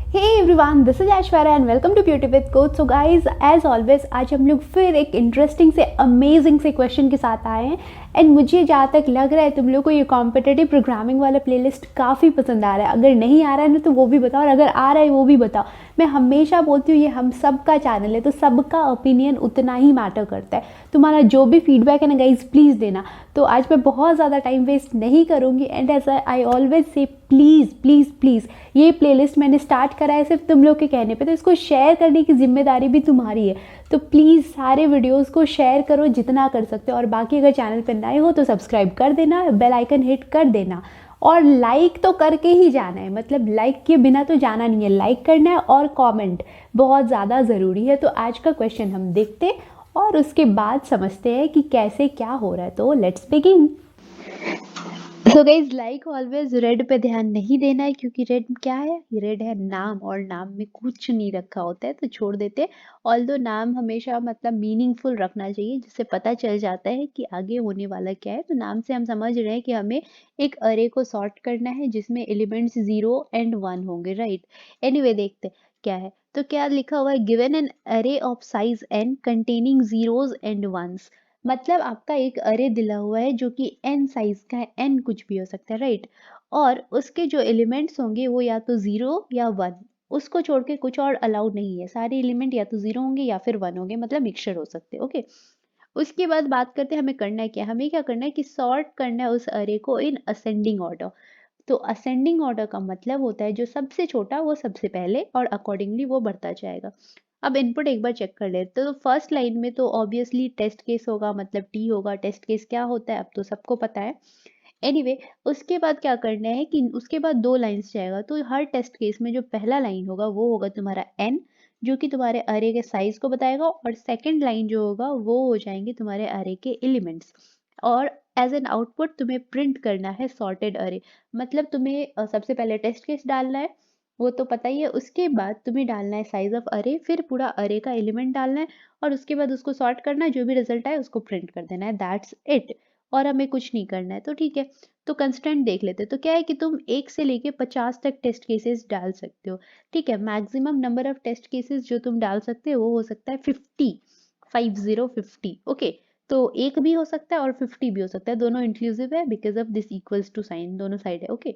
Hey everyone, this is Aishwarya and welcome to beauty with coach. So guys, as always आज हम लोग फिर एक इंटरेस्टिंग से अमेजिंग से क्वेश्चन के साथ आए हैं। एंड मुझे जहाँ तक लग रहा है तुम लोग को ये कॉम्पिटिटिव प्रोग्रामिंग वाला प्लेलिस्ट काफ़ी पसंद आ रहा है। अगर नहीं आ रहा है ना तो वो भी बताओ, और अगर आ रहा है वो भी बताओ। मैं हमेशा बोलती हूँ ये हम सब का चैनल है, तो सबका ओपिनियन उतना ही मैटर करता है। तुम्हारा जो भी फीडबैक है ना गाइज, प्लीज़ देना। तो आज मैं बहुत ज़्यादा टाइम वेस्ट नहीं करूँगी। And as I always say, please please please, ये प्लेलिस्ट मैंने स्टार्ट करा है सिर्फ तुम लोग के कहने पे, तो इसको शेयर करने की जिम्मेदारी भी तुम्हारी है। तो प्लीज़ सारे वीडियोस को शेयर करो जितना कर सकते हो। और बाकी अगर चैनल पे नए हो तो सब्सक्राइब कर देना, बेल आइकन हिट कर देना, और लाइक तो करके ही जाना है। मतलब लाइक के बिना तो जाना नहीं है, लाइक करना है और कमेंट बहुत ज़्यादा ज़रूरी है। तो आज का क्वेश्चन हम देखते हैं और उसके बाद समझते हैं कि कैसे क्या हो रहा है। तो let's begin. So guys, like always red पे ध्यान नहीं देना है, क्योंकि रेड क्या है? रेड है नाम, और नाम में कुछ नहीं रखा होता है तो छोड़ देते। ऑल्दो नाम हमेशा मतलब मीनिंगफुल रखना चाहिए, जिससे पता चल जाता है कि आगे होने वाला क्या है। तो नाम से हम समझ रहे हैं कि हमें एक अरे को सॉर्ट करना है जिसमें एलिमेंट्स 0 और 1 होंगे, राइट। एनीवे देखते हैं क्या है। तो क्या लिखा हुआ है? Given an array of size n containing zeros and ones. मतलब आपका एक अरे दिला हुआ है जो कि n साइज का है, n कुछ भी हो सकता है, राइट। और उसके जो एलिमेंट्स होंगे वो या तो 0 या 1, उसको छोड़ के कुछ और अलाउड नहीं है। सारे एलिमेंट या तो 0 होंगे या फिर 1 होंगे, मतलब मिक्सचर हो सकते हैं, ओके। उसके बाद बात करते हैं हमें करना है क्या। हमें क्या करना है कि सॉर्ट करना है उस अरे को इन असेंडिंग ऑर्डर। तो असेंडिंग ऑर्डर का मतलब होता है जो सबसे छोटा वो सबसे पहले, और अकॉर्डिंगली वो बढ़ता जाएगा। अब इनपुट एक बार चेक कर लेते तो फर्स्ट लाइन में तो ऑब्वियसली टेस्ट केस होगा, मतलब टी होगा। टेस्ट केस क्या होता है अब तो सबको पता है। एनीवे उसके बाद क्या करना है कि उसके बाद 2 लाइन्स जाएगा। तो हर टेस्ट केस में जो पहला लाइन होगा वो होगा तुम्हारा एन, जो कि तुम्हारे अरे के साइज को बताएगा। और सेकंड लाइन जो होगा वो हो जाएंगे तुम्हारे अरे के एलिमेंट्स। और एज एन आउटपुट तुम्हें प्रिंट करना है सॉर्टेड अरे। मतलब तुम्हें सबसे पहले टेस्ट केस डालना है, वो तो पता ही है। उसके बाद तुम्हें डालना है साइज ऑफ अरे, फिर पूरा अरे का एलिमेंट डालना है, और उसके बाद उसको सॉर्ट करना है, जो भी रिजल्ट आए उसको प्रिंट कर देना है। That's it. और हमें कुछ नहीं करना है, तो ठीक है। तो कंस्टेंट देख लेते हैं। तो क्या है कि तुम 1 से लेके 50 तक टेस्ट केसेस डाल सकते हो, ठीक है। Maximum number of test cases जो तुम डाल सकते हो वो हो सकता है 50 ओके। तो एक भी हो सकता है और 50 भी हो सकता है, दोनों इंक्लूसिव है because of this equals to sign, दोनों साइड है, ओके।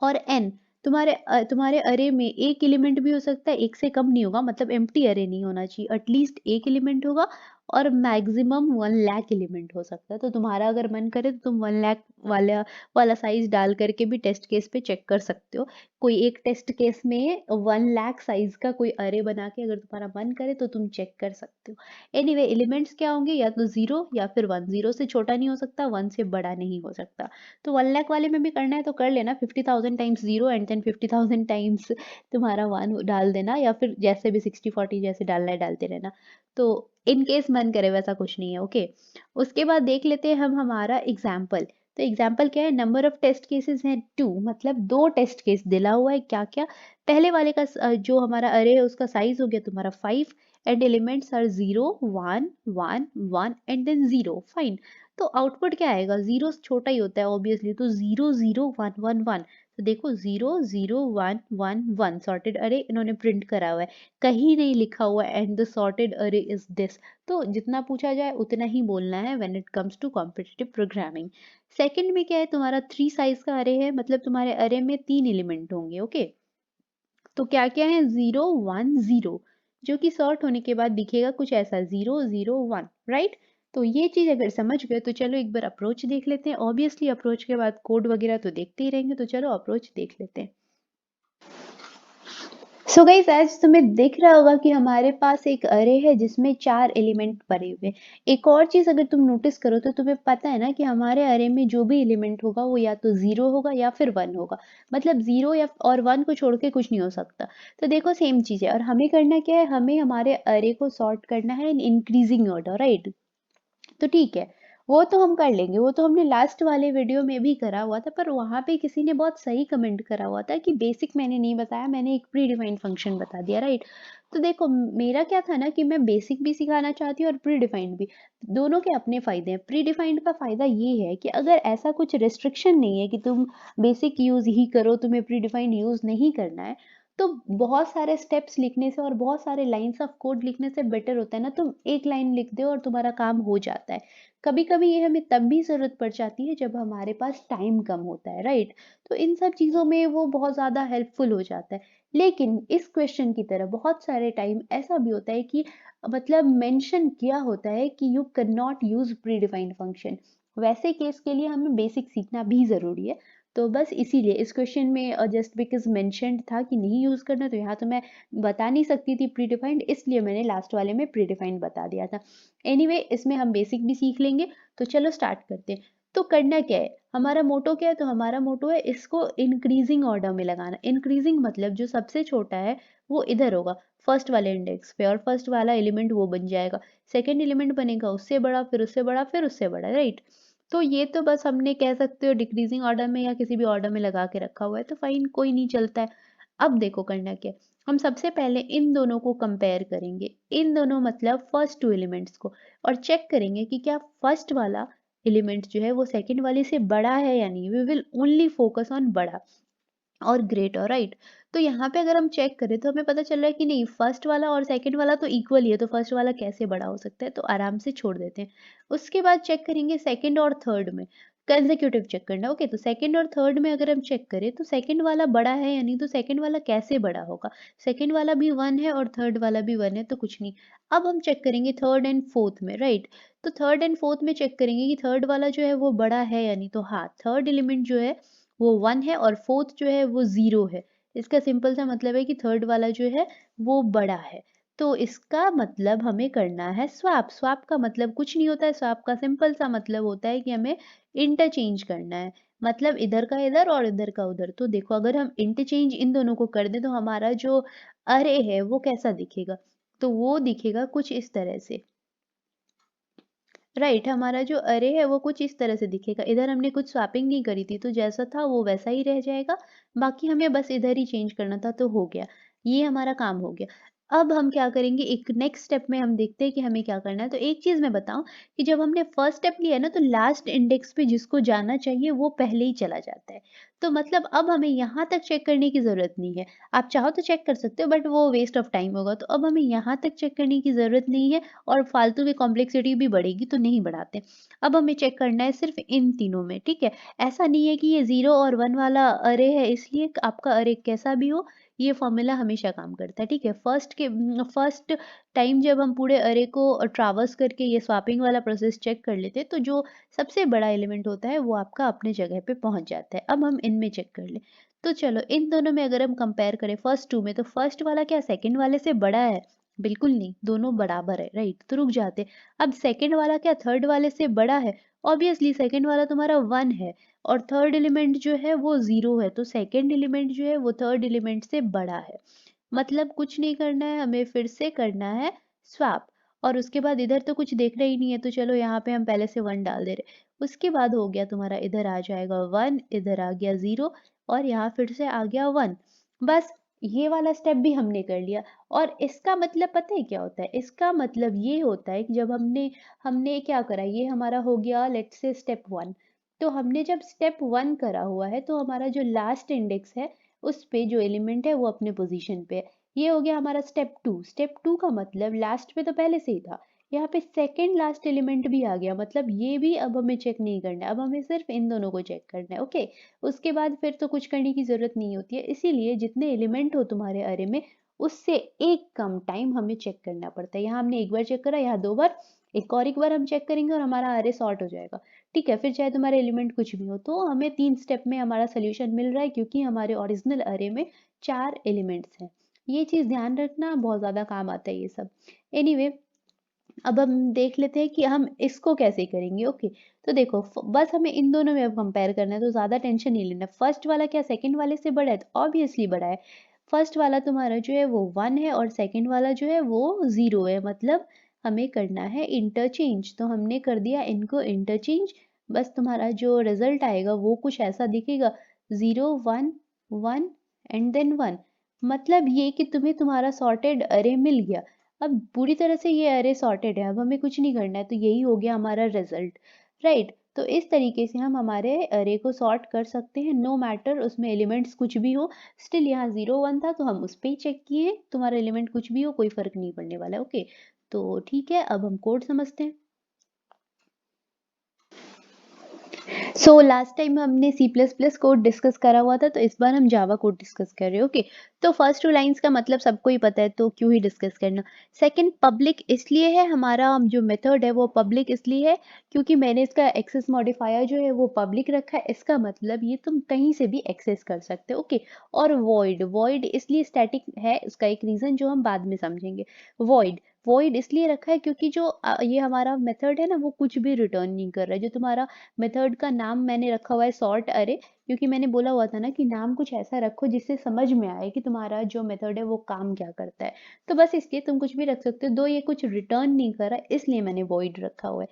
और एन, तुम्हारे अरे में एक एलिमेंट भी हो सकता है, एक से कम नहीं होगा, मतलब एम्प्टी अरे नहीं होना चाहिए, एटलीस्ट एक एलिमेंट होगा। और मैक्सिमम 1 लाख एलिमेंट हो सकता है। तो तुम्हारा अगर मन करे तो तुम 1 लाख वाला वाला साइज डाल करके भी टेस्ट केस पे चेक कर सकते हो। कोई एक टेस्ट केस में 1 लाख साइज का कोई अरे बना के अगर तुम्हारा मन करे तो तुम चेक कर सकते हो। एनीवे एलिमेंट्स क्या होंगे? या तो 0 या फिर 1। 0 से छोटा नहीं हो सकता, 1 से बड़ा नहीं हो सकता। तो 1 लाख वाले में भी करना है तो कर लेना, 50,000 टाइम्स 0 एंड देन 50,000 टाइम्स तुम्हारा 1 डाल देना, या फिर जैसे भी 60-40 जैसे डालना है डालते रहना। तो इन केस मन करे वैसा कुछ नहीं है, ओके। उसके बाद देख लेते हैं हम हमारा एग्जाम्पल। तो एग्जाम्पल क्या है? नंबर ऑफ टेस्ट केसेस हैं 2, मतलब 2 टेस्ट केस दिला हुआ है। क्या क्या? पहले वाले का जो हमारा अरे है उसका साइज हो गया तुम्हारा 5 and elements are 0 1 1 1 and then 0, fine. तो आउटपुट क्या आएगा? 0 छोटा ही होता है ऑब्वियसली, तो 0 0 1 1 1। तो देखो 0 0 1 1 1 सॉर्टेड अरे इन्होंने प्रिंट करा हुआ है, कहीं नहीं लिखा हुआ and the sorted array is this. तो जितना पूछा जाए उतना ही बोलना है when it comes to competitive programming. Second में क्या है? तुम्हारा 3 साइज का अरे है, मतलब तुम्हारे अरे में 3 एलिमेंट होंगे, ओके। तो क्या क्या है? 0 1 0, जो कि सॉर्ट होने के बाद दिखेगा कुछ ऐसा, 0 0 1, राइट। तो ये चीज अगर समझ गए तो चलो एक बार अप्रोच देख लेते हैं। ऑब्वियसली अप्रोच के बाद कोड वगैरह तो देखते ही रहेंगे, तो चलो अप्रोच देख लेते हैं। सो गाइस, आज तुम्हें दिख रहा होगा कि हमारे पास एक अरे है जिसमें 4 एलिमेंट भरे हुए हैं। एक और चीज अगर तुम नोटिस करो तो तुम्हें पता है ना कि हमारे अरे में जो भी एलिमेंट होगा वो या तो 0 होगा या फिर 1 होगा। मतलब 0 या और 1 को छोड़ के कुछ नहीं हो सकता। तो देखो सेम चीज है, और हमें करना क्या है? हमें हमारे अरे को सॉर्ट करना है इन इंक्रीजिंग ऑर्डर, राइट। तो ठीक है, वो तो हम कर लेंगे। वो तो हमने लास्ट वाले वीडियो में भी करा हुआ था, पर वहाँ पे किसी ने बहुत सही कमेंट करा हुआ था कि बेसिक मैंने नहीं बताया, मैंने एक प्री डिफाइंड फंक्शन बता दिया, राइट। तो देखो मेरा क्या था ना कि मैं बेसिक भी सिखाना चाहती हूँ और प्री डिफाइंड भी। दोनों के अपने फायदे हैं। प्री डिफाइंड का फायदा ये है कि अगर ऐसा कुछ रिस्ट्रिक्शन नहीं है कि तुम बेसिक यूज ही करो, तुम्हें प्री डिफाइंड यूज नहीं करना है, तो बहुत सारे स्टेप्स लिखने से और बहुत सारे लाइन्स ऑफ कोड लिखने से बेटर होता है ना तुम एक लाइन लिख दो और तुम्हारा काम हो जाता है। कभी-कभी ये हमें तब भी ज़रूरत पड़ जाती है जब हमारे पास टाइम कम होता है, राइट? तो इन सब चीज़ों में वो बहुत ज़्यादा हेल्पफुल हो जाता है। लेकिन इस क्वेश्चन की तरह बहुत सारे टाइम ऐसा भी होता है कि मतलब मेंशन किया होता है कि you can not use predefined function. वैसे केस के लिए हमें बेसिक सीखना भी ज़रूरी है। तो बस इसीलिए इस क्वेश्चन में जस्ट बिकॉज़ मेंशन्ड था कि नहीं यूज़ करना, तो यहाँ तो मैं बता नहीं सकती थी प्रीडिफाइंड, इसलिए मैंने लास्ट वाले में प्रीडिफाइंड बता दिया था। एनीवे इसमें हम बेसिक भी सीख लेंगे, तो चलो स्टार्ट करते हैं। तो करना क्या है? हमारा मोटो क्या है? तो हमारा मोटो है इसको इंक्रीजिंग ऑर्डर में लगाना। इंक्रीजिंग मतलब जो सबसे छोटा है वो इधर होगा, फर्स्ट वाले इंडेक्स पे, और फर्स्ट वाला एलिमेंट वो बन जाएगा। सेकंड एलिमेंट बनेगा उससे बड़ा, फिर उससे बड़ा, फिर उससे बड़ा, राइट? तो ये तो बस हमने कह सकते हो डिक्रीजिंग ऑर्डर में या किसी भी ऑर्डर में लगा के रखा हुआ है, तो फाइन, कोई नहीं, चलता है। अब देखो करना क्या है। हम सबसे पहले इन दोनों को कंपेयर करेंगे, इन दोनों मतलब फर्स्ट टू एलिमेंट्स को, और चेक करेंगे कि क्या फर्स्ट वाला एलिमेंट जो है वो सेकंड वाले से बड़ा है या नहीं। We will only focus on बड़ा और ग्रेटर, राइट? तो यहाँ पे अगर हम चेक करें तो हमें पता चल रहा है कि नहीं, फर्स्ट वाला और सेकंड वाला तो इक्वल ही है, तो फर्स्ट वाला कैसे बड़ा हो सकता है, तो आराम से छोड़ देते हैं। उसके बाद चेक करेंगे सेकंड और थर्ड में, कंसेक्यूटिव चेक करना। ओके, तो सेकंड और थर्ड में अगर हम चेक करें तो सेकंड वाला बड़ा है या नहीं, तो सेकंड वाला कैसे बड़ा होगा? सेकंड वाला भी वन है और थर्ड वाला भी वन है, तो कुछ नहीं। अब हम चेक करेंगे थर्ड एंड फोर्थ में, राइट? तो थर्ड एंड फोर्थ में चेक करेंगे कि थर्ड वाला जो है वो बड़ा है या नहीं, तो हाँ, थर्ड एलिमेंट जो है वो 1 है और फोर्थ जो है वो 0 है। इसका सिंपल सा मतलब है कि थर्ड वाला जो है वो बड़ा है। तो इसका मतलब हमें करना है स्वैप। स्वैप का मतलब कुछ नहीं होता है, स्वैप का सिंपल सा मतलब होता है कि हमें इंटरचेंज करना है। मतलब इधर का इधर और इधर का उधर। तो देखो अगर हम इंटरचेंज इन दोनों को कर दें तो हमारा जो अरे है वो कैसा दिखेगा? तो वो दिखेगा कुछ इस तरह से। राइट, हमारा जो अरे है वो कुछ इस तरह से दिखेगा। इधर हमने कुछ स्वैपिंग नहीं करी थी, तो जैसा था वो वैसा ही रह जाएगा। बाकी हमें बस इधर ही चेंज करना था, तो हो गया। ये हमारा काम हो गया। अब हम क्या करेंगे, एक नेक्स्ट स्टेप में हम देखते हैं कि हमें क्या करना है। तो एक चीज़ मैं बताऊँ कि जब हमने फर्स्ट स्टेप लिया ना, तो लास्ट इंडेक्स पे जिसको जाना चाहिए वो पहले ही चला जाता है। तो मतलब अब हमें यहाँ तक चेक करने की ज़रूरत नहीं है। आप चाहो तो चेक कर सकते हो, बट वो वेस्ट ऑफ टाइम होगा। तो अब हमें यहाँ तक चेक करने की ज़रूरत नहीं है, और फालतू की कॉम्प्लेक्सिटी भी बढ़ेगी, तो नहीं बढ़ाते। अब हमें चेक करना है सिर्फ़ इन तीनों में, ठीक है? ऐसा नहीं है कि ये 0 और 1 वाला अरे है इसलिए आपका अरे कैसा भी हो, ये फ़ॉर्मूला हमेशा काम करता है, ठीक है? फर्स्ट टाइम जब हम पूरे अरे को ट्रैवर्स करके ये स्वैपिंग वाला प्रोसेस चेक कर लेते हैं, तो जो सबसे बड़ा एलिमेंट होता है वो आपका अपने जगह पे पहुँच जाता है। अब हम इनमें चेक कर लें। तो चलो इन दोनों में अगर हम कंपेयर करें फर्स्ट 2 में, तो फर्स्ट वाला क्या सेकंड वाले से बड़ा है? बिल्कुल नहीं, दोनों बराबर है, राइट? तो रुक जाते। अब सेकंड वाला क्या थर्ड वाले से बड़ा है? ऑब्वियसली सेकंड वाला तुम्हारा 1 है और थर्ड एलिमेंट जो है वो 0 है, तो सेकंड एलिमेंट जो है वो थर्ड एलिमेंट से बड़ा है। मतलब कुछ नहीं करना है, हमें फिर से करना है स्वैप, और उसके बाद इधर तो कुछ देखना ही नहीं है, तो चलो यहाँ पे हम पहले से 1 डाल दे रहे। उसके बाद हो गया तुम्हारा, इधर आ जाएगा 1, इधर आ गया 0 और यहाँ फिर से आ गया 1। बस ये वाला स्टेप भी हमने कर लिया। और इसका मतलब पता है क्या होता है? इसका मतलब ये होता है कि जब हमने हमने क्या करा, ये हमारा हो गया लेट्स से स्टेप 1। तो हमने जब स्टेप 1 करा हुआ है, तो हमारा जो लास्ट इंडेक्स है, उस पे जो एलिमेंट है वो अपने पोज़ीशन पे है। ये हो गया हमारा स्टेप 2। स्टेप 2 का मतलब लास्ट पे तो पहले से ही था। यहाँ पे सेकंड लास्ट एलिमेंट भी आ गया, मतलब ये भी अब हमें चेक नहीं करना है, अब हमें सिर्फ़ इन दोनों को चेक करना है, ओके? उसके बाद फिर तो कुछ करने की ज़रूरत नहीं होती है। इसीलिए जितने एलिमेंट हो तुम्हारे अरे में, उससे एक कम टाइम हमें चेक करना पड़ता है। यहाँ हमने एक बार चेक करा, यहाँ 2 बार, एक बार हम चेक करेंगे और हमारा अरे सॉर्ट हो जाएगा। ठीक है? फिर चाहे तुम्हारे एलिमेंट कुछ भी हो, तो हमें 3 स्टेप में हमारा सॉल्यूशन मिल रहा है, क्योंकि हमारे ओरिजिनल अरे में 4 एलिमेंट्स हैं। ये चीज़ ध्यान रखना, बहुत ज़्यादा काम आता है ये सब। एनीवे, अब हम देख लेते हैं कि हम इसको कैसे करेंगे, ओके? तो देखो बस हमें इन दोनों में अब कंपेयर करना है, तो ज़्यादा टेंशन नहीं लेना। फर्स्ट वाला क्या सेकंड वाले से बड़ा है? तो ऑब्वियसली बड़ा है। फर्स्ट वाला तुम्हारा जो है वो 1 है और सेकंड वाला जो है वो 0 है, मतलब हमें करना है इंटरचेंज। तो हमने कर दिया इनको इंटरचेंज। बस तुम्हारा जो रिजल्ट आएगा वो कुछ ऐसा दिखेगा, 0 1 1 एंड देन 1। मतलब ये कि तुम्हें तुम्हारा सॉर्टेड अरे मिल गया। अब पूरी तरह से ये अरे सॉर्टेड है, अब हमें कुछ नहीं करना है, तो यही हो गया हमारा रिजल्ट, राइट? तो इस तरीके से हम हमारे अरे को सॉर्ट कर सकते हैं, नो मैटर उसमें एलिमेंट्स कुछ भी हो। स्टिल यहाँ 0 1 था तो हम उस पे ही चेक किए, तुम्हारा एलिमेंट कुछ भी हो कोई फर्क नहीं पड़ने वाला है। ओके, तो ठीक है, अब हम कोड समझते हैं। सो लास्ट टाइम हमने C plus plus code discuss करा हुआ था, तो इस बार हम जावा कोड डिस्कस कर रहे हैं। ओके, तो फर्स्ट 2 लाइन्स का मतलब सबको ही पता है, तो क्यों ही डिस्कस करना। सेकंड पब्लिक इसलिए है, हमारा जो मेथड है वो पब्लिक इसलिए है क्योंकि मैंने इसका एक्सेस मॉडिफायर जो है वो पब्लिक रखा है। इसका मतलब ये तुम कहीं से भी एक्सेस कर सकते हो। ओके, और वॉइड वॉइड इसलिए स्टैटिक है, उसका एक रीजन जो हम बाद में समझेंगे। वॉइड वॉइड इसलिए रखा है क्योंकि जो ये हमारा मेथड है ना वो कुछ भी रिटर्न नहीं कर रहा है। जो तुम्हारा मेथड का नाम मैंने रखा हुआ है सॉर्ट अरे, क्योंकि मैंने बोला हुआ था ना कि नाम कुछ ऐसा रखो जिससे समझ में आए कि तुम्हारा जो मेथड है वो काम क्या करता है। तो बस इसलिए तुम कुछ भी रख सकते हो, दो ये कुछ रिटर्न नहीं कर रहा है इसलिए मैंने वॉइड रखा हुआ है।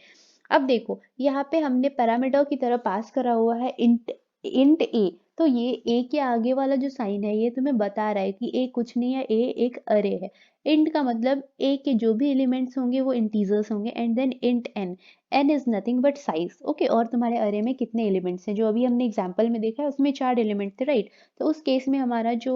अब देखो यहाँ पे हमने पैरामीटर की तरह पास करा हुआ है इंट इंट ए। तो ये ए के आगे वाला जो साइन है ये तुम्हें बता रहा है कि ए कुछ नहीं है, ए एक अरे है। इंट का मतलब ए के जो भी एलिमेंट्स होंगे वो इंटीजर्स होंगे, and then int N, N is nothing but size. Okay, और तुम्हारे अरे में कितने एलिमेंट्स हैं, जो अभी हमने एग्जांपल में देखा है उसमें 4 एलिमेंट थे, राइट। तो उस केस में हमारा जो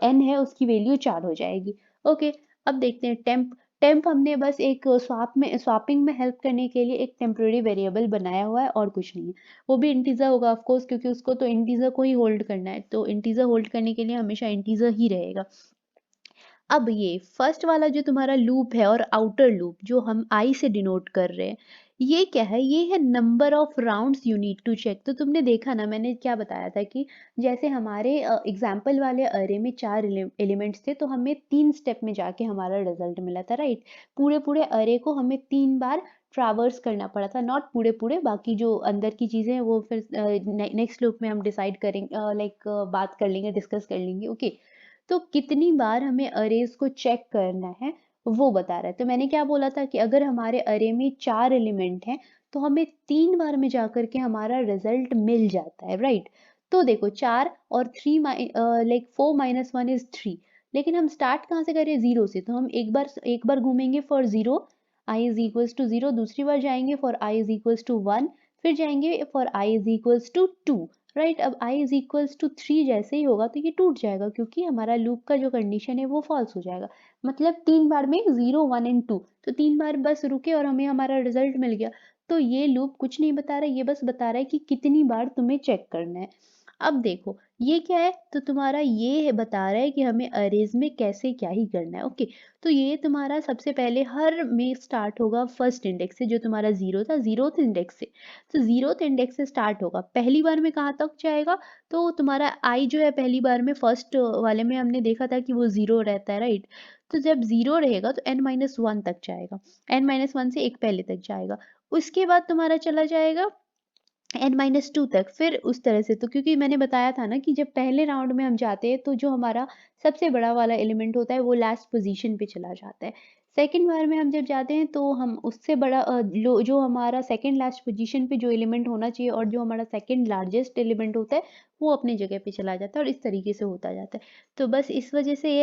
एन है उसकी वैल्यू 4 हो जाएगी। ओके, अब देखते हैं टेम्प। टेम्प हमने बस एक स्वापिंग में हेल्प करने के लिए एक टेम्पररी वेरिएबल बनाया हुआ है और कुछ नहीं है। वो भी इंटीजर होगा ऑफ कोर्स, क्योंकि उसको तो इंटीजर को ही होल्ड करना है, तो इंटीजर होल्ड करने के लिए हमेशा इंटीजर ही रहेगा। अब ये फर्स्ट वाला जो तुम्हारा लूप है और आउटर लूप जो हम आई से डिनोट कर रहे हैं, ये क्या है, ये है number of rounds you need to check. तो तुमने देखा ना मैंने क्या बताया था कि जैसे हमारे एग्जाम्पल वाले अरे में 4 एलिमेंट्स थे, तो हमें 3 स्टेप में जाके हमारा रिजल्ट मिला था, राइट। पूरे पूरे अरे को हमें 3 बार ट्रैवर्स करना पड़ा था, नॉट पूरे पूरे, बाकी जो अंदर की चीजें हैं वो फिर नेक्स्ट लूप में हम डिसाइड करेंगे, लाइक बात कर लेंगे, डिस्कस कर लेंगे। ओके, तो कितनी बार हमें अरेज को चेक करना है वो बता रहा है। तो मैंने क्या बोला था कि अगर हमारे अरे में 4 एलिमेंट हैं तो हमें 3 बार में जाकर के हमारा रिजल्ट मिल जाता है, राइट। तो देखो 4 और 3 लाइक 4 माइनस 1 इज 3, लेकिन हम स्टार्ट कहाँ से करें, 0 से। तो हम एक बार घूमेंगे for 0, I is equals to 0, दूसरी बार जाएंगे for I is equals to 1, फिर जाएंगे for I is equals to 2, right. अब i इज इक्वल्स टू 3 जैसे ही होगा तो ये टूट जाएगा, क्योंकि हमारा लूप का जो कंडीशन है वो फॉल्स हो जाएगा। मतलब 3 बार में 0 1 एंड 2, तो 3 बार बस रुके और हमें हमारा रिजल्ट मिल गया। तो ये लूप कुछ नहीं बता रहा है, ये बस बता रहा है कि कितनी बार तुम्हें चेक करना है। अब देखो ये क्या है, तो तुम्हारा ये है बता रहा है कि हमें अरेज में कैसे क्या ही करना है। ओके, तो ये तुम्हारा सबसे पहले हर में स्टार्ट होगा फर्स्ट इंडेक्स से, जो तुम्हारा 0 था, 0th इंडेक्स से। तो 0th इंडेक्स से स्टार्ट होगा, पहली बार में कहाँ तक जाएगा, तो तुम्हारा आई जो है पहली बार में फर्स्ट वाले में हमने देखा था कि वो 0 रहता है, राइट। तो जब 0 रहेगा तो n-1 तक जाएगा, n-1 से एक पहले तक जाएगा। उसके बाद तुम्हारा चला जाएगा n-2 तक, फिर उस तरह से। तो क्योंकि मैंने बताया था ना कि जब पहले राउंड में हम जाते हैं तो जो हमारा सबसे बड़ा वाला एलिमेंट होता है वो लास्ट पोजीशन पे चला जाता है। सेकंड बार में हम जब जाते हैं तो हम उससे बड़ा जो हमारा सेकंड लास्ट पोजीशन पे जो एलिमेंट होना चाहिए और जो हमारा सेकंड लार्जेस्ट एलिमेंट होता है वो अपनी जगह पे चला जाता है, और इस तरीके से होता जाता है। तो बस इस वजह से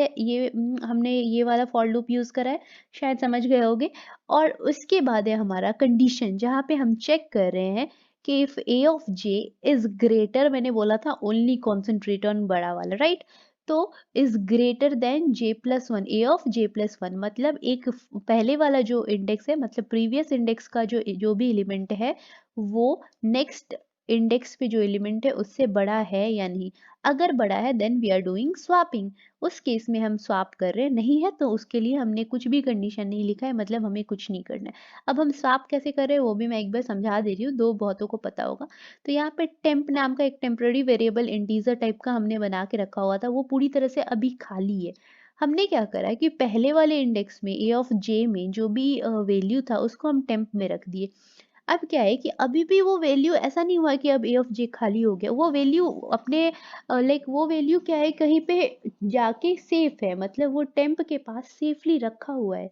हमने ये वाला फॉर लूप यूज करा है, शायद समझ गए होगे। और उसके बाद है हमारा कंडीशन, जहाँ पे हम चेक कर रहे हैं कि if a of j is greater, मैंने बोला था ओनली कॉन्सेंट्रेट ऑन बड़ा वाला, राइट। तो is greater than j plus one, a of j plus one, मतलब एक पहले वाला जो इंडेक्स है, मतलब प्रीवियस इंडेक्स का जो जो भी एलिमेंट है वो नेक्स्ट इंडेक्स पे जो एलिमेंट है उससे बड़ा है या नहीं। अगर बड़ा है then we are doing swapping, उस केस में हम स्वाप कर रहे हैं, नहीं है तो उसके लिए हमने कुछ भी कंडीशन नहीं लिखा है, मतलब हमें कुछ नहीं करना है। अब हम स्वाप कैसे कर रहे हैं वो भी मैं एक बार समझा दे रही हूँ, दो बहुतों को पता होगा। तो यहाँ पे टेम्प नाम का एक टेम्पररी वेरिएबल इंटीजर टाइप का हमने बना के रखा हुआ था, वो पूरी तरह से अभी खाली है। हमने क्या करा है कि पहले वाले इंडेक्स में a ऑफ j में जो भी वैल्यू था उसको हम टेम्प में रख दिए। अब क्या है कि अभी भी वो वैल्यू, ऐसा नहीं हुआ कि अब a ऑफ j खाली हो गया, वो वैल्यू अपने लाइक वो वैल्यू क्या है, कहीं पे जाके सेफ है, मतलब वो टेम्प के पास सेफली रखा हुआ है,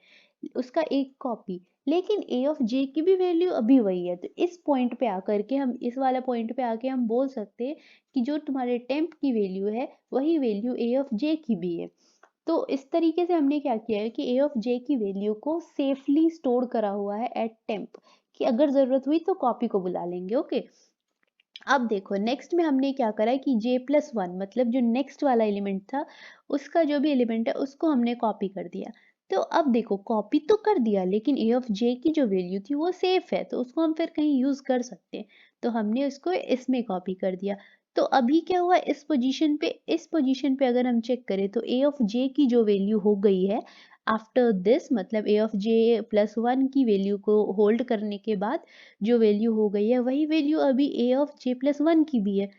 उसका एक कॉपी। लेकिन a ऑफ j की भी वैल्यू अभी वही है। तो इस पॉइंट पे आकर के हम, इस वाला पॉइंट पे आके हम बोल सकते हैं कि जो तुम्हारे टेम्प की वैल्यू है वही वैल्यू a ऑफ j की भी है। तो इस तरीके से हमने क्या किया है कि a ऑफ j की वैल्यू को सेफली स्टोर करा हुआ है एट टेम्प, कि अगर ज़रूरत हुई तो कॉपी को बुला लेंगे। ओके, अब देखो नेक्स्ट में हमने क्या करा है कि j+1 मतलब जो नेक्स्ट वाला एलिमेंट था उसका जो भी एलिमेंट है उसको हमने कॉपी कर दिया। तो अब देखो कॉपी तो कर दिया लेकिन a ऑफ j की जो वैल्यू थी वो सेफ है तो उसको हम फिर कहीं यूज कर सकते हैं। तो हमने उसको इसमें कॉपी कर दिया। तो अभी क्या हुआ इस पोजीशन पे अगर हम चेक करें तो a ऑफ j की जो वैल्यू हो गई है आफ्टर दिस मतलब a ऑफ j+1 की वैल्यू को होल्ड करने के बाद जो वैल्यू हो गई है वही वैल्यू अभी a ऑफ j+1 की भी है।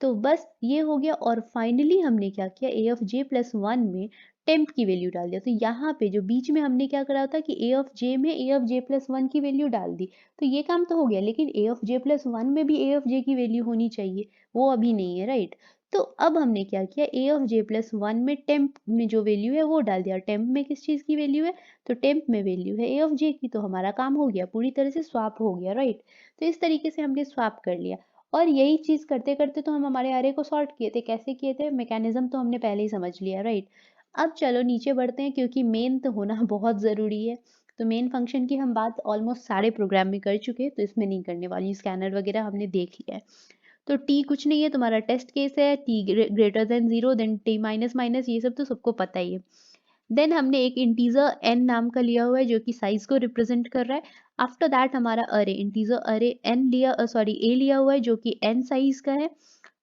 तो बस ये हो गया और फाइनली हमने क्या किया a ऑफ j+1 में टेम्प की वैल्यू डाल दिया। तो यहाँ पे जो बीच में हमने क्या करा था कि a ऑफ j में a ऑफ j+1 की वैल्यू डाल दी। तो ये काम तो हो गया लेकिन a ऑफ j+1 में भी a ऑफ j की वैल्यू होनी चाहिए, वो अभी नहीं है, राइट। तो अब हमने क्या किया a ऑफ j+1 में टेम्प में जो वैल्यू है वो डाल दिया। टेम्प में किस चीज़ की वैल्यू है? तो टेम्प में वैल्यू है a ऑफ j की। तो हमारा काम हो गया, पूरी तरह से स्वैप हो गया, राइट। तो इस तरीके से हमने स्वैप कर लिया और यही चीज़ करते करते तो हम हमारे अरे को सॉर्ट किए थे। कैसे किए थे? मैकेनिज्म तो हमने पहले ही समझ लिया, राइट। अब चलो नीचे बढ़ते हैं क्योंकि मेन तो होना बहुत ज़रूरी है। तो मेन फंक्शन की हम बात ऑलमोस्ट सारे प्रोग्राम में कर चुके हैं तो इसमें नहीं करने वाली। स्कैनर वगैरह हमने देख लिया है। तो t कुछ नहीं है, तुम्हारा टेस्ट केस है। t greater than 0 then t minus minus, ये सब तो सबको पता ही है। देन हमने एक इंटीजर n नाम का लिया हुआ है जो कि साइज को रिप्रेजेंट कर रहा है। आफ्टर दैट हमारा अरे इंटीजर अरे n लिया a लिया हुआ है जो कि n साइज का है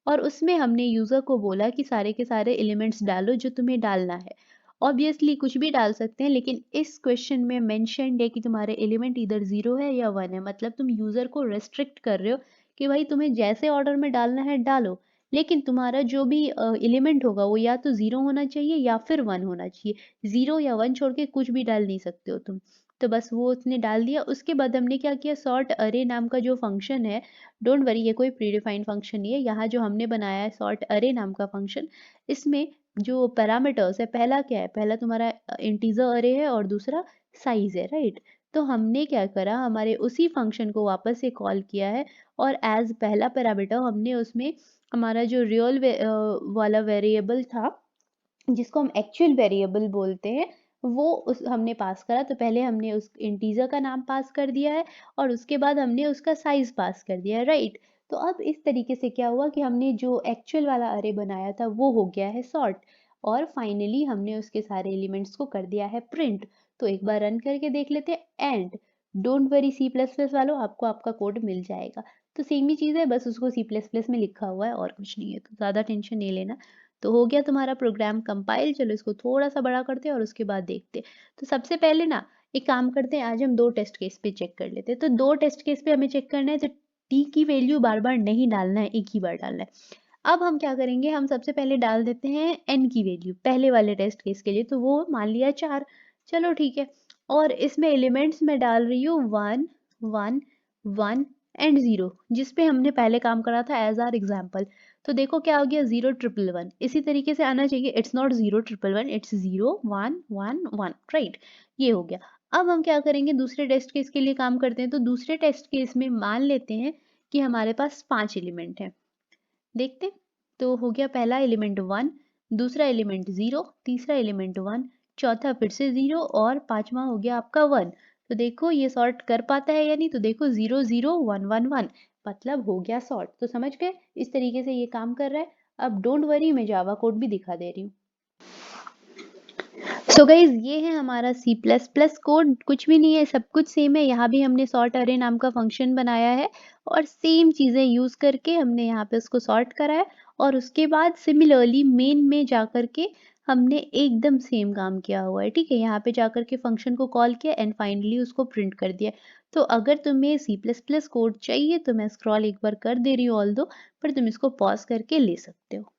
और उसमें हमने यूजर को बोला कि सारे के सारे एलिमेंट्स डालो जो तुम्हें डालना है। ऑब्वियसली कुछ भी डाल सकते हैं लेकिन इस क्वेश्चन में मेंशन्ड है कि तुम्हारे एलिमेंट इधर 0 है या 1 है। मतलब तुम यूजर को रेस्ट्रिक्ट कर रहे हो कि भाई तुम्हें जैसे ऑर्डर में डालना है डालो, लेकिन तुम्हारा जो भी एलिमेंट होगा वो या तो 0 होना चाहिए या फिर 1 होना चाहिए। 0 या 1 छोड़ के कुछ भी डाल नहीं सकते हो तुम। तो बस वो उसने डाल दिया। उसके बाद हमने क्या किया, सॉर्ट अरे नाम का जो फंक्शन है, डोंट वरी ये कोई प्रीडिफाइंड फंक्शन नहीं है। यहाँ जो हमने बनाया है सॉर्ट अरे नाम का फंक्शन, इसमें जो पैरामीटर्स है, पहला क्या है, पहला तुम्हारा इंटीजर अरे है और दूसरा साइज है, राइट। तो हमने क्या करा, हमारे उसी फंक्शन को वापस से कॉल किया है और एज पहला पैरामीटर हमने उसमें हमारा जो रियल वाला वेरिएबल था जिसको हम एक्चुअल वेरिएबल बोलते हैं वो उस हमने पास करा। तो पहले हमने उस इंटीजर का नाम पास कर दिया है और उसके बाद हमने उसका साइज पास कर दिया है, राइट। तो अब इस तरीके से क्या हुआ कि हमने जो एक्चुअल वाला अरे बनाया था वो हो गया है सॉर्ट और फाइनली हमने उसके सारे एलिमेंट्स को कर दिया है प्रिंट। तो एक बार रन करके देख लेते हैं एंड डोंट वरी C++ वालों, आपको आपका कोड मिल जाएगा। तो सेम ही चीज़ है, बस उसको C++ में लिखा हुआ है और कुछ नहीं है, तो ज़्यादा टेंशन नहीं लेना। तो हो गया तुम्हारा प्रोग्राम कंपाइल। चलो इसको थोड़ा सा बड़ा करते हैं और उसके बाद देखते हैं। तो सबसे पहले ना एक काम करते हैं, आज हम 2 टेस्ट केस पे चेक कर लेते हैं। तो 2 टेस्ट केस पे हमें चेक करना है तो t की वैल्यू बार बार नहीं डालना है, एक ही बार डालना है। अब हम क्या करेंगे, हम सबसे पहले डाल देते हैं n की वैल्यू पहले वाले टेस्ट केस के लिए। तो वो मान लिया 4, चलो ठीक है। और इसमें एलिमेंट्स में डाल रही हूँ 1 1 1 एंड 0 जिस पे हमने पहले काम करा था एज आर एग्जाम्पल। तो देखो क्या हो गया, 0 1 1 1। इसी तरीके से आना चाहिए, इट्स नॉट 0 1 1 इट्स 0 1 1 1, राइट। ये हो गया। अब हम क्या करेंगे, दूसरे टेस्ट केस के लिए काम करते हैं। तो दूसरे टेस्ट केस में मान लेते हैं कि हमारे पास 5 एलिमेंट हैं। देखते हैं। तो हो गया पहला एलिमेंट 1, दूसरा एलिमेंट 0, तीसरा एलिमेंट 1, चौथा फिर से 0 और पांचवा हो गया आपका 1। तो देखो ये सॉर्ट कर पाता है या नहीं। तो देखो 0 0 1 1 1 मतलब हो गया सॉर्ट। तो समझ गए, इस तरीके से ये काम कर रहा है। अब डोंट वरी, मैं जावा कोड भी दिखा दे रही हूँ। सो गाइज ये है हमारा C++ कोड, कुछ भी नहीं है, सब कुछ सेम है। यहाँ भी हमने सॉर्ट अरे नाम का फंक्शन बनाया है और सेम चीज़ें यूज़ करके हमने यहाँ पे उसको सॉर्ट करा है और उसके बाद सिमिलरली मेन में जाकर के हमने एकदम सेम काम किया हुआ है, ठीक है। यहाँ पे जाकर के फंक्शन को कॉल किया एंड फाइनली उसको प्रिंट कर दिया। तो अगर तुम्हें C++ कोड चाहिए तो मैं स्क्रॉल एक बार कर दे रही हूँ ऑल दो, पर तुम इसको पॉज करके ले सकते हो।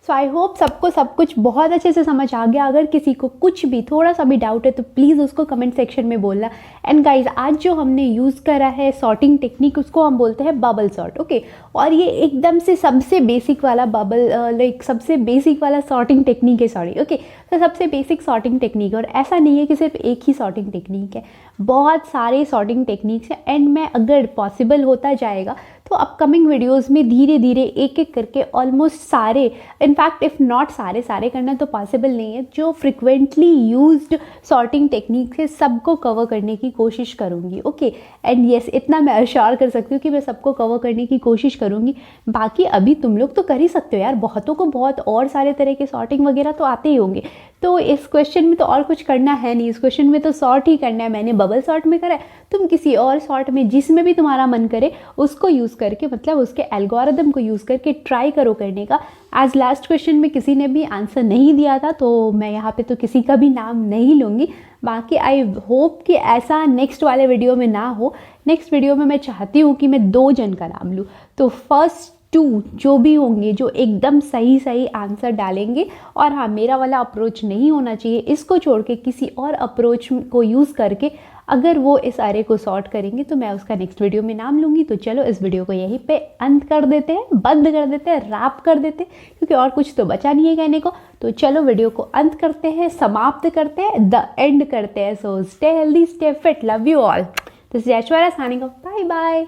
सो आई होप सबको सब कुछ बहुत अच्छे से समझ आ गया। अगर किसी को कुछ भी थोड़ा सा भी डाउट है तो प्लीज़ उसको कमेंट सेक्शन में बोलना। एंड गाइज आज जो हमने यूज़ करा है सॉर्टिंग टेक्निक उसको हम बोलते हैं बबल सॉर्ट, ओके। और ये एकदम से सबसे बेसिक वाला बबल लाइक सबसे बेसिक वाला सॉर्टिंग टेक्निक है, सॉरी, ओके। तो सबसे बेसिक सॉर्टिंग टेक्निक, और ऐसा नहीं है कि सिर्फ एक ही सॉर्टिंग टेक्निक है, बहुत सारे सॉर्टिंग टेक्निक्स हैं। एंड मैं अगर पॉसिबल होता जाएगा तो तो अपकमिंग वीडियोस में धीरे धीरे एक एक करके ऑलमोस्ट सारे, इनफैक्ट इफ़ नॉट सारे करना तो पॉसिबल नहीं है, जो फ्रिक्वेंटली यूज्ड सॉर्टिंग टेक्निक है सबको कवर करने की कोशिश करूँगी। ओके, एंड येस, इतना मैं अश्योर कर सकती हूँ कि मैं सबको कवर करने की कोशिश करूँगी। बाकी अभी तुम लोग तो कर ही सकते हो यार, बहुतों को बहुत और सारे तरह के सॉर्टिंग वगैरह तो आते ही होंगे। तो इस क्वेश्चन में तो और कुछ करना है नहीं, इस क्वेश्चन में तो सॉर्ट ही करना है। मैंने बबल सॉर्ट में करा है, तुम किसी और सॉर्ट में जिसमें भी तुम्हारा मन करे उसको यूज़ करके, मतलब उसके एल्गोरिदम को यूज़ करके ट्राई करो करने का। एज लास्ट क्वेश्चन में किसी ने भी आंसर नहीं दिया था तो मैं यहाँ पे तो किसी का भी नाम नहीं लूँगी। बाकी आई होप कि ऐसा नेक्स्ट वाले वीडियो में ना हो। नेक्स्ट वीडियो में मैं चाहती हूँ कि मैं 2 जन का नाम लूँ, तो फर्स्ट 2 जो भी होंगे जो एकदम सही आंसर डालेंगे, और हाँ, मेरा वाला अप्रोच नहीं होना चाहिए, इसको छोड़ के किसी और अप्रोच को यूज़ करके अगर वो इस अरे को सॉर्ट करेंगे तो मैं उसका नेक्स्ट वीडियो में नाम लूँगी। तो चलो इस वीडियो को यहीं पे अंत कर देते हैं, बंद कर देते हैं, रैप कर देते हैं, क्योंकि और कुछ तो बचा नहीं है कहने को। तो चलो वीडियो को अंत करते हैं, समाप्त करते हैं, द एंड करते हैं। So stay healthy, stay fit, love you all. This is Aishwarya signing off, bye bye.